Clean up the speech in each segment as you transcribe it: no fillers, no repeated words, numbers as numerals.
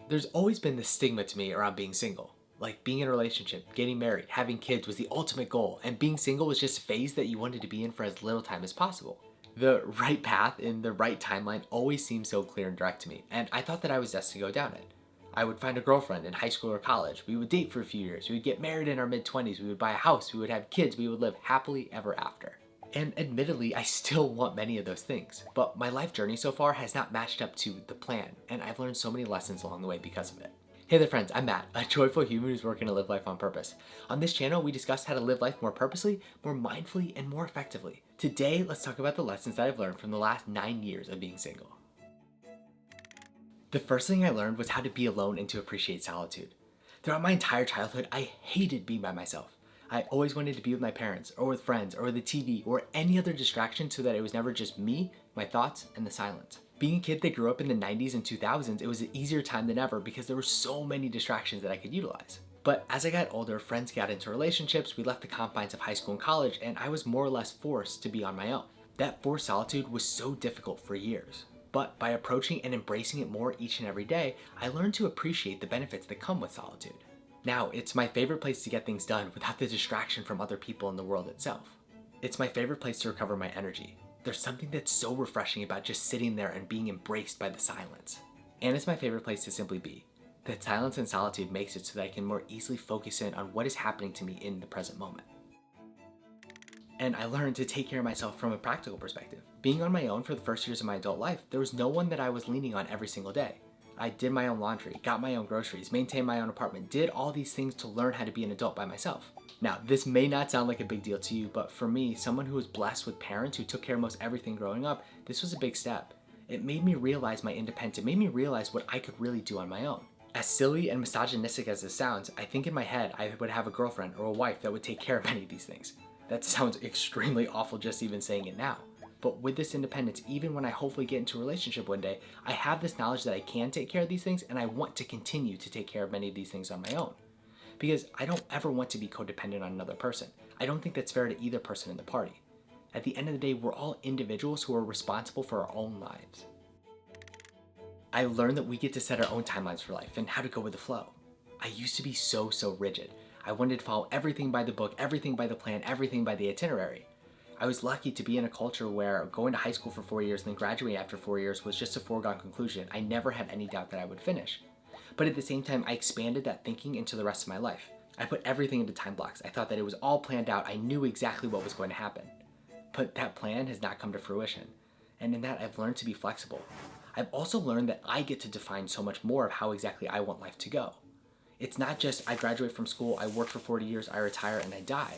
There's always been this stigma to me around being single. Like being in a relationship, getting married, having kids was the ultimate goal, and being single was just a phase that you wanted to be in for as little time as possible. The right path in the right timeline always seemed so clear and direct to me, and I thought that I was destined to go down it. I would find a girlfriend in high school or college, we would date for a few years, we would get married in our mid-20s, we would buy a house, we would have kids, we would live happily ever after. And admittedly, I still want many of those things, but my life journey so far has not matched up to the plan, and I've learned so many lessons along the way because of it. Hey there friends, I'm Matt, a joyful human who's working to live life on purpose. On this channel, we discuss how to live life more purposely, more mindfully, and more effectively. Today, let's talk about the lessons that I've learned from the last 9 years of being single. The first thing I learned was how to be alone and to appreciate solitude. Throughout my entire childhood, I hated being by myself. I always wanted to be with my parents, or with friends, or the TV, or any other distraction so that it was never just me, my thoughts, and the silence. Being a kid that grew up in the 90s and 2000s, it was an easier time than ever because there were so many distractions that I could utilize. But as I got older, friends got into relationships, we left the confines of high school and college, and I was more or less forced to be on my own. That forced solitude was so difficult for years. But by approaching and embracing it more each and every day, I learned to appreciate the benefits that come with solitude. Now, it's my favorite place to get things done without the distraction from other people in the world itself. It's my favorite place to recover my energy. There's something that's so refreshing about just sitting there and being embraced by the silence. And it's my favorite place to simply be. That silence and solitude makes it so that I can more easily focus in on what is happening to me in the present moment. And I learned to take care of myself from a practical perspective. Being on my own for the first years of my adult life, there was no one that I was leaning on every single day. I did my own laundry, got my own groceries, maintained my own apartment, did all these things to learn how to be an adult by myself. Now, this may not sound like a big deal to you, but for me, someone who was blessed with parents who took care of most everything growing up, this was a big step. It made me realize my independence. It made me realize what I could really do on my own. As silly and misogynistic as this sounds, I think in my head I would have a girlfriend or a wife that would take care of many of these things. That sounds extremely awful just even saying it now. But with this independence, even when I hopefully get into a relationship one day, I have this knowledge that I can take care of these things, and I want to continue to take care of many of these things on my own. Because I don't ever want to be codependent on another person. I don't think that's fair to either person in the party. At the end of the day, we're all individuals who are responsible for our own lives. I learned that we get to set our own timelines for life and how to go with the flow. I used to be so rigid. I wanted to follow everything by the book, everything by the plan, everything by the itinerary. I was lucky to be in a culture where going to high school for 4 years and then graduating after 4 years was just a foregone conclusion. I never had any doubt that I would finish. But at the same time, I expanded that thinking into the rest of my life. I put everything into time blocks. I thought that it was all planned out. I knew exactly what was going to happen. But that plan has not come to fruition. And in that, I've learned to be flexible. I've also learned that I get to define so much more of how exactly I want life to go. It's not just I graduate from school, I work for 40 years, I retire, and I die.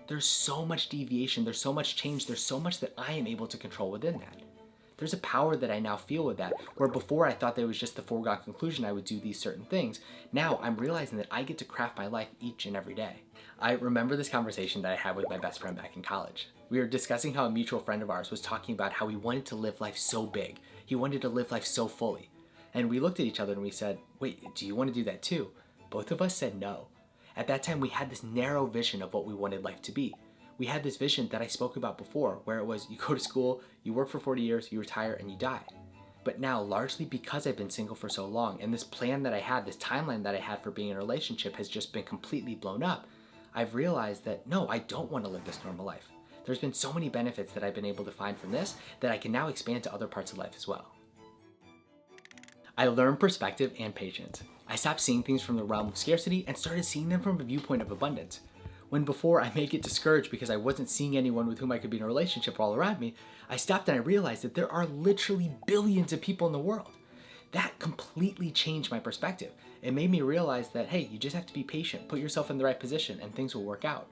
There's so much deviation, there's so much change, there's so much that I am able to control within that. There's a power that I now feel with that, where before I thought that it was just the foregone conclusion I would do these certain things. Now I'm realizing that I get to craft my life each and every day. I remember this conversation that I had with my best friend back in college. We were discussing how a mutual friend of ours was talking about how he wanted to live life so big. He wanted to live life so fully. And we looked at each other and we said, wait, do you want to do that too? Both of us said no. At that time, we had this narrow vision of what we wanted life to be. We had this vision that I spoke about before, where it was you go to school, you work for 40 years, you retire, and you die. But now, largely because I've been single for so long, and this plan that I had, this timeline that I had for being in a relationship has just been completely blown up, I've realized that no, I don't want to live this normal life. There's been so many benefits that I've been able to find from this that I can now expand to other parts of life as well. I learned perspective and patience. I stopped seeing things from the realm of scarcity and started seeing them from a viewpoint of abundance. When before I may get discouraged because I wasn't seeing anyone with whom I could be in a relationship all around me, I stopped and I realized that there are literally billions of people in the world. That completely changed my perspective. It made me realize that, hey, you just have to be patient, put yourself in the right position, and things will work out.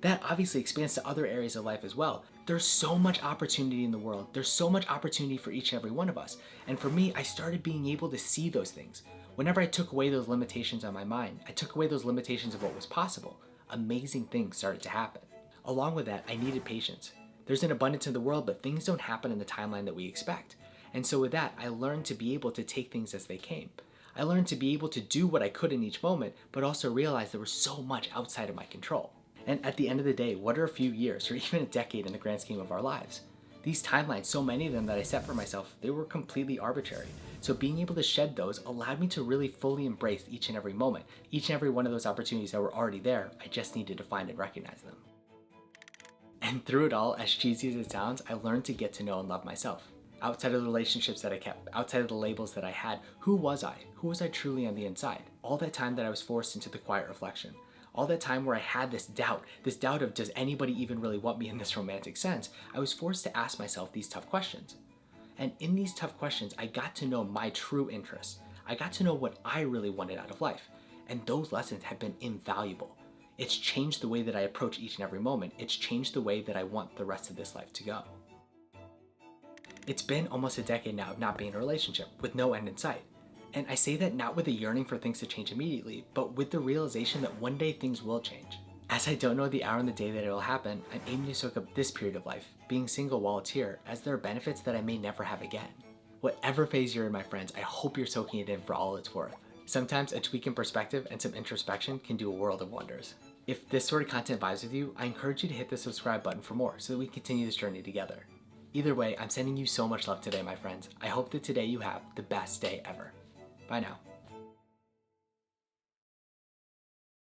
That obviously expands to other areas of life as well. There's so much opportunity in the world. There's so much opportunity for each and every one of us. And for me, I started being able to see those things. Whenever I took away those limitations on my mind, I took away those limitations of what was possible. Amazing things started to happen. Along with that, I needed patience. There's an abundance in the world, but things don't happen in the timeline that we expect. And so with that, I learned to be able to take things as they came. I learned to be able to do what I could in each moment, but also realize there was so much outside of my control. And at the end of the day, what are a few years or even a decade in the grand scheme of our lives? These timelines, so many of them that I set for myself, they were completely arbitrary. So being able to shed those allowed me to really fully embrace each and every moment, each and every one of those opportunities that were already there. I just needed to find and recognize them. And through it all, as cheesy as it sounds, I learned to get to know and love myself. Outside of the relationships that I kept, outside of the labels that I had, who was I? Who was I truly on the inside? All that time that I was forced into the quiet reflection, all that time where I had this doubt of does anybody even really want me in this romantic sense, I was forced to ask myself these tough questions. And in these tough questions, I got to know my true interests. I got to know what I really wanted out of life. And those lessons have been invaluable. It's changed the way that I approach each and every moment. It's changed the way that I want the rest of this life to go. It's been almost a decade now of not being in a relationship, with no end in sight. And I say that not with a yearning for things to change immediately, but with the realization that one day things will change. As I don't know the hour and the day that it will happen, I'm aiming to soak up this period of life, being single while it's here, as there are benefits that I may never have again. Whatever phase you're in, my friends, I hope you're soaking it in for all it's worth. Sometimes a tweak in perspective and some introspection can do a world of wonders. If this sort of content vibes with you, I encourage you to hit the subscribe button for more so that we can continue this journey together. Either way, I'm sending you so much love today, my friends. I hope that today you have the best day ever. Bye now.